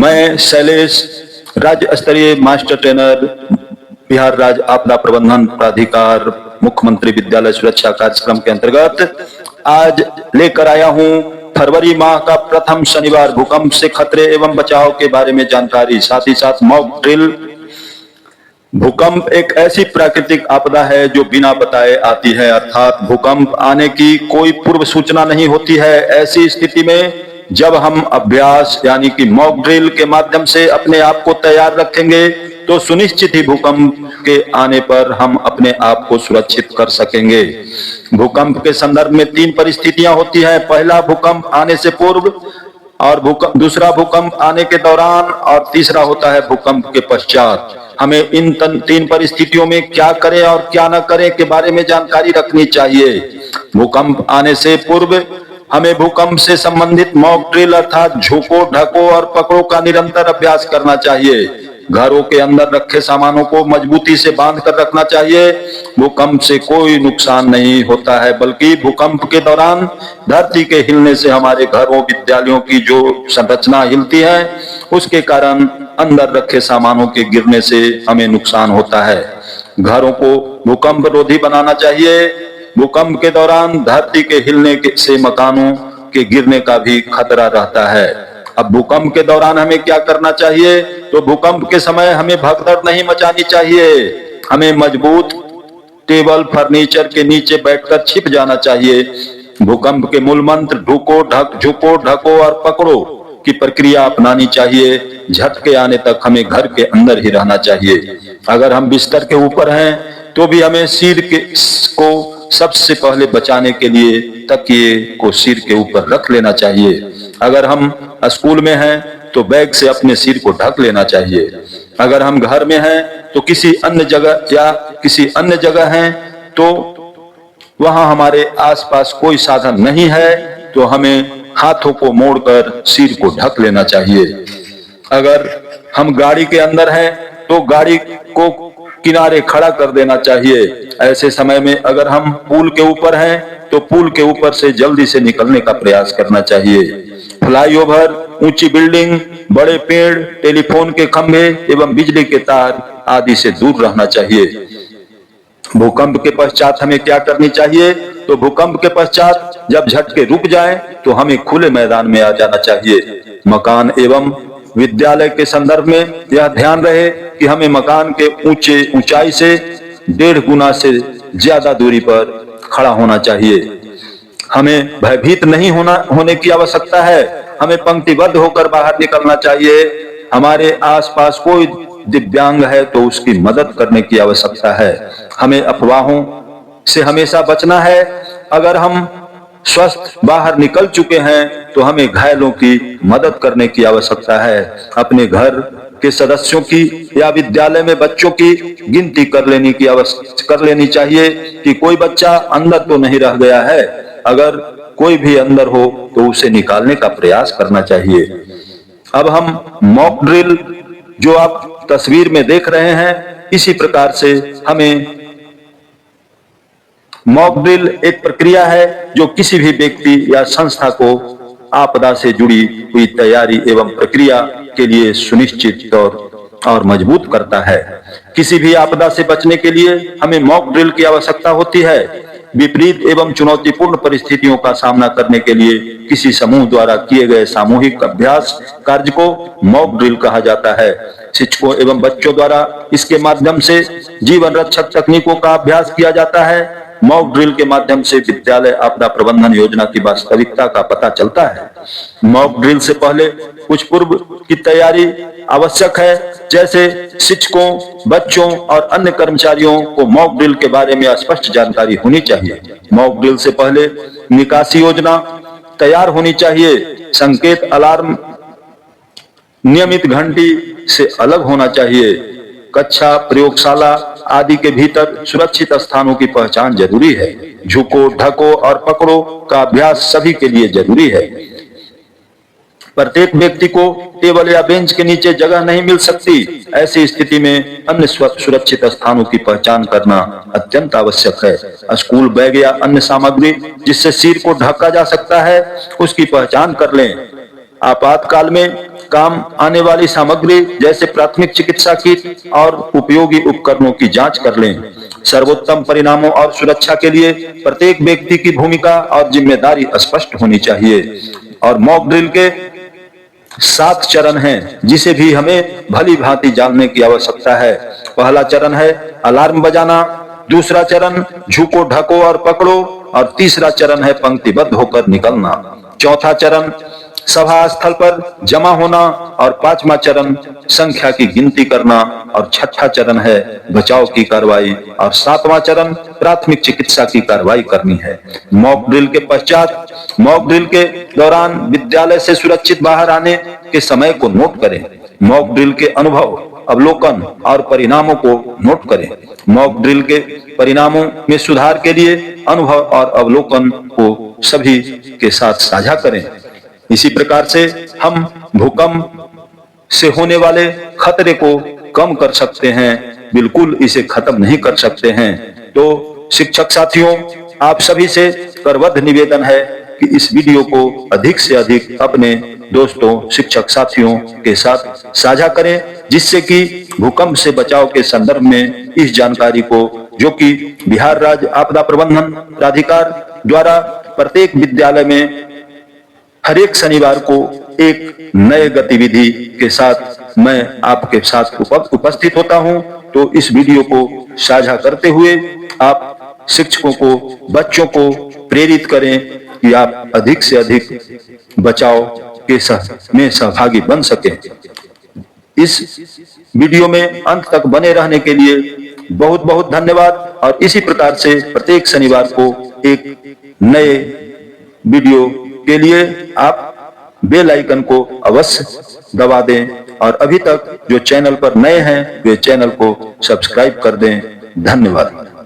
मैं शैलेश, राज्य स्तरीय मास्टर ट्रेनर, बिहार राज्य आपदा प्रबंधन प्राधिकार, मुख्यमंत्री विद्यालय सुरक्षा कार्यक्रम के अंतर्गत आज लेकर आया हूं फरवरी माह का प्रथम शनिवार भूकंप से खतरे एवं बचाव के बारे में जानकारी, साथ ही साथ मॉक ड्रिल। भूकंप एक ऐसी प्राकृतिक आपदा है जो बिना बताए आती है, अर्थात भूकंप आने की कोई पूर्व सूचना नहीं होती है। ऐसी स्थिति में जब हम अभ्यास यानी कि मॉक ड्रिल के माध्यम से अपने आप को तैयार रखेंगे तो सुनिश्चित ही भूकंप के आने पर हम अपने आप को सुरक्षित कर सकेंगे। भूकंप के संदर्भ में 3 परिस्थितियां होती हैं। पहला, भूकंप आने से पूर्व, और दूसरा भूकंप आने के दौरान, और तीसरा होता है भूकंप के पश्चात। हमें इन 3 परिस्थितियों में क्या करें और क्या न करें के बारे में जानकारी रखनी चाहिए। भूकंप आने से पूर्व हमें भूकंप से संबंधित मॉक ड्रिल अर्थात झुको, ढको और पकड़ो का निरंतर अभ्यास करना चाहिए। घरों के अंदर रखे सामानों को मजबूती से बांध कर रखना चाहिए। भूकंप से कोई नुकसान नहीं होता है, बल्कि भूकंप के दौरान धरती के हिलने से हमारे घरों, विद्यालयों की जो संरचना हिलती है, उसके कारण अंदर रखे सामानों के गिरने से हमें नुकसान होता है। घरों को भूकंप रोधी बनाना चाहिए। भूकंप के दौरान धरती के हिलने से मकानों के गिरने का भी खतरा रहता है। अब भूकंप के दौरान हमें क्या करना चाहिए? तो भूकंप के समय हमें भगदड़ नहीं मचानी चाहिए। हमें मजबूत टेबल, फर्नीचर के नीचे बैठकर छिप जाना चाहिए। भूकंप के मूल मंत्र झुको, ढको और पकड़ो की प्रक्रिया अपनानी चाहिए। झटके आने तक हमें घर के अंदर ही रहना चाहिए। अगर हम बिस्तर के ऊपर हैं तो भी हमें सिर को सबसे पहले बचाने के लिए तकिए को सिर के ऊपर रख लेना चाहिए। अगर हम स्कूल में हैं तो बैग से अपने सिर को ढक लेना चाहिए। अगर हम घर में हैं तो किसी अन्य जगह हैं तो वहां हमारे आसपास कोई साधन नहीं है तो हमें हाथों को मोड़कर सिर को ढक लेना चाहिए। अगर हम गाड़ी के अंदर हैं तो गाड़ी को किनारे खड़ा कर देना चाहिए। ऐसे समय में अगर हम पुल के ऊपर हैं तो पुल के ऊपर से जल्दी से निकलने का प्रयास करना चाहिए। फ्लाईओवर, ऊंची बिल्डिंग, बड़े पेड़, टेलीफोन के खंभे एवं बिजली के तार आदि से दूर रहना चाहिए। भूकंप के पश्चात हमें क्या करनी चाहिए? तो भूकंप के पश्चात जब झटके रुक जाएं तो हमें खुले मैदान में आ जाना चाहिए। मकान एवं विद्यालय के संदर्भ में यह ध्यान रहे कि हमें मकान के ऊंचाई से 1.5 गुना से ज्यादा दूरी पर खड़ा होना चाहिए। हमें भयभीत नहीं होने की आवश्यकता है। हमें पंक्तिबद्ध होकर बाहर निकलना चाहिए। हमारे आसपास कोई दिव्यांग है तो उसकी मदद करने की आवश्यकता है। हमें अफवाहों से हमेशा बचना है। अगर हम स्वस्थ बाहर निकल चुके हैं तो हमें घायलों की मदद करने की आवश्यकता है। अपने घर के सदस्यों की या विद्यालय में बच्चों की गिनती कर लेनी चाहिए कि कोई बच्चा अंदर तो नहीं रह गया है। अगर कोई भी अंदर हो तो उसे निकालने का प्रयास करना चाहिए। अब हम मॉक ड्रिल जो आप तस्वीर में देख रहे हैं, इसी प्रकार से हमें मॉक ड्रिल एक प्रक्रिया है जो किसी भी व्यक्ति या संस्था को आपदा से जुड़ी हुई तैयारी एवं प्रक्रिया के लिए सुनिश्चित और मजबूत करता है। किसी भी आपदा से बचने के लिए हमें मॉक ड्रिल की आवश्यकता होती है। विपरीत एवं चुनौतीपूर्ण परिस्थितियों का सामना करने के लिए किसी समूह द्वारा किए गए सामूहिक अभ्यास कार्य को मॉक ड्रिल कहा जाता है। शिक्षकों एवं बच्चों द्वारा इसके माध्यम से जीवन रक्षक तकनीकों का अभ्यास किया जाता है। मॉक ड्रिल के माध्यम से विद्यालय आपदा प्रबंधन योजना की वास्तविकता का पता चलता है। मॉक ड्रिल से पहले कुछ पूर्व की तैयारी आवश्यक है, जैसे शिक्षकों, बच्चों और अन्य कर्मचारियों को मॉक ड्रिल के बारे में स्पष्ट जानकारी होनी चाहिए। मॉक ड्रिल से पहले निकासी योजना तैयार होनी चाहिए। संकेत अलार्म नियमित घंटी से अलग होना चाहिए। कक्षा, प्रयोगशाला आदि के भीतर सुरक्षित स्थानों की पहचान जरूरी है। झुको, ढको और पकड़ो का अभ्यास सभी के लिए जरूरी है। प्रत्येक व्यक्ति को टेबल या बेंच के नीचे जगह नहीं मिल सकती। ऐसी स्थिति में अन्य सुरक्षित स्थानों की पहचान करना अत्यंत आवश्यक है। स्कूल बैग या अन्य सामग्री जिससे सिर को ढका जा सकता है, उसकी पहचान कर लें। आपातकाल में काम आने वाली सामग्री जैसे प्राथमिक चिकित्सा किट और उपयोगी उपकरणों की जांच कर लें। सर्वोत्तम परिणामों और सुरक्षा के लिए प्रत्येक व्यक्ति की भूमिका और जिम्मेदारी स्पष्ट होनी चाहिए। और मॉक ड्रिल के 7 चरण हैं, जिसे भी हमें भली भांति जानने की आवश्यकता है। पहला चरण है अलार्म बजाना, दूसरा चरण झुको, ढको और पकड़ो, और तीसरा चरण है पंक्तिबद्ध होकर निकलना। चौथा चरण सभा स्थल पर जमा होना, और पांचवा चरण संख्या की गिनती करना, और छठा चरण है बचाव की कार्रवाई, और सातवां चरण प्राथमिक चिकित्सा की कार्रवाई करनी है। मॉक ड्रिल के पश्चात, मॉक ड्रिल के दौरान विद्यालय से सुरक्षित बाहर आने के समय को नोट करें। मॉक ड्रिल के अनुभव, अवलोकन और परिणामों को नोट करें। मॉक ड्रिल के परिणामों में सुधार के लिए अनुभव और अवलोकन को सभी के साथ साझा करें। इसी प्रकार से हम भूकंप से होने वाले खतरे को कम कर सकते हैं, बिल्कुल इसे खत्म नहीं कर सकते हैं। तो शिक्षक साथियों, आप सभी से करबद्ध निवेदन है कि इस वीडियो को अधिक से अधिक अपने दोस्तों, शिक्षक साथियों के साथ साझा करें, जिससे कि भूकंप से बचाव के संदर्भ में इस जानकारी को, जो कि बिहार राज्य आपदा प्रबंधन प्राधिकार द्वारा प्रत्येक विद्यालय में हर एक शनिवार को एक नए गतिविधि के साथ मैं आपके साथ उपस्थित होता हूं। तो इस वीडियो को साझा करते हुए आप शिक्षकों को, बच्चों को प्रेरित करें कि आप अधिक से अधिक बचाव के में सहभागी बन सकें। इस वीडियो में अंत तक बने रहने के लिए बहुत बहुत धन्यवाद। और इसी प्रकार से प्रत्येक शनिवार को एक नए वीडियो के लिए आप बेल आइकन को अवश्य दबा दें, और अभी तक जो चैनल पर नए हैं वे चैनल को सब्सक्राइब कर दें। धन्यवाद।